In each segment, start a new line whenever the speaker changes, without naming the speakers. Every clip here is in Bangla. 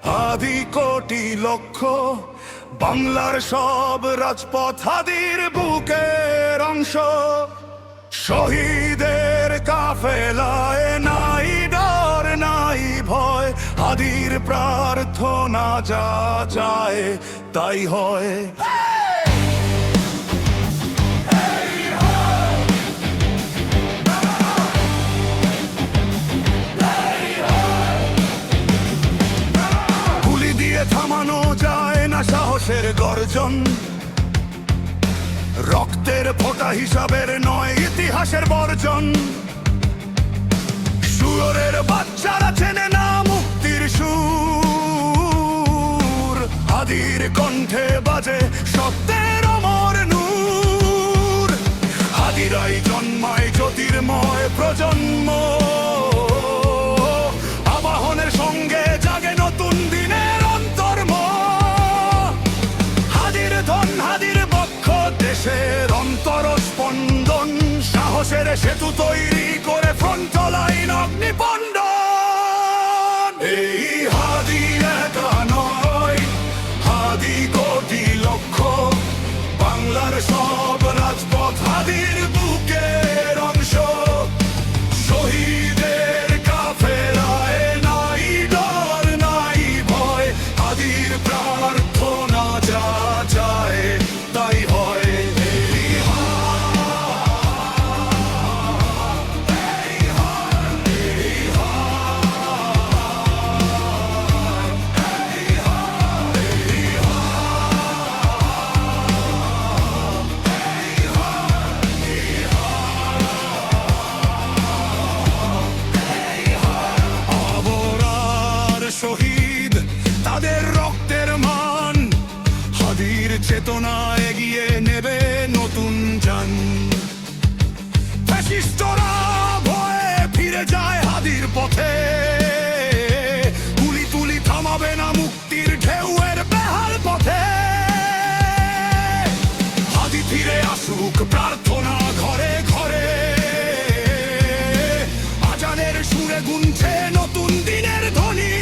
হাদি কোটি লক্ষ বাংলার সব রাজপথ হাদির বুকের অংশ। শহীদের কাফেলায় নাই ডর নাই ভয়, হাদির প্রার্থনা যা চায় তাই হয়। থামানো যায় না সাহসের গর্জন, রক্তের ফোঁটা হিসাবের নয় ইতিহাসের বর্জন। শুয়োরের বাচ্চারা চেনে না মুক্তির সুর, হাদির কণ্ঠে বাজে সত্যের অমর নূর। হাদিরাই জন্মায় জ্যোতির্ময় প্রজন্ম, আবাহনের সঙ্গে জাগে নতুন দিনের অন্তর্ম। হাদির ধন হাদির বক্ষ দেশের অন্তর স্পন্দন, সাহসের সেতু তৈরি করে ফ্রন্ট লাইন অগ্নিপন্ডন। এই হাদি একা নয়, হাদি কোটি লক্ষ বাংলার সব রাজপথ হাদির বুকের অংশ। শহীদের কাফেলায় নাই ডর নাই ভয়, হাদির প্রার্থনা যা চায় তাই হয়। শহীদ তাদের রক্তের মান, হাদির চেতনা এগিয়ে নেবে নতুন জান। ফ্যাসিস্টরা ভয়ে ফিরে যায় হাদির পথে, গুলি তুলি থামাবে না মুক্তির ঢেউয়ের বেহাল পথে। হাদি ফিরে আসুক প্রার্থনা ঘরে ঘরে, আজানের সুরে গুনছে নতুন দিনের ধ্বনি।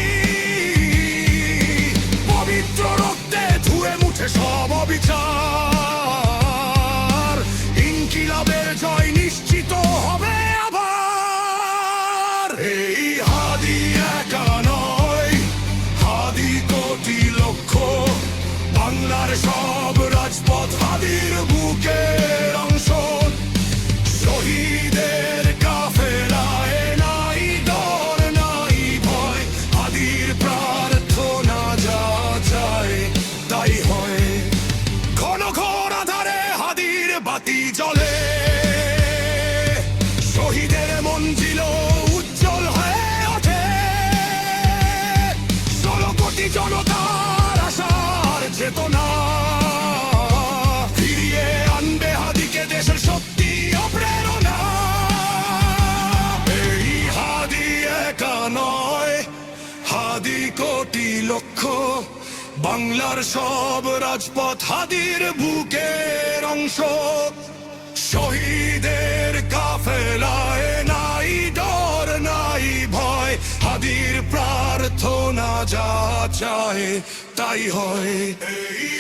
পবিত্র রক্তে ধুয়ে মুছে সব অবিচার, ইনকিলাবের জয় নিশ্চিত হবে আবার। এই হাদি একা নয়, হাদি কোটি লক্ষ বাংলার সব রাজপথ হাদির বুকের অংশ। শহীদের কাফেলায় নাই ডর নাই ভয়, হাদির প্রার্থনা যা চায় তাই হয়। ঘন ঘোর আধারে হাদির বাতি জ্বলে, শহীদের মঞ্জিল উজ্জ্বল হয়ে ওঠে। 16 কোটি জনতার আশার চেতনা, ফিরিয়ে আনবে হাদিকে দেশের শক্তি ও প্রেরণা। এই হাদি একা নয়, হাদি কোটি লক্ষ বাংলার সব রাজপথ হাদির বুকের অংশ। শহীদের কাফেলায় নাই ডর নাই ভয়, হাদির প্রার্থনা যা চায় তাই হয়। এই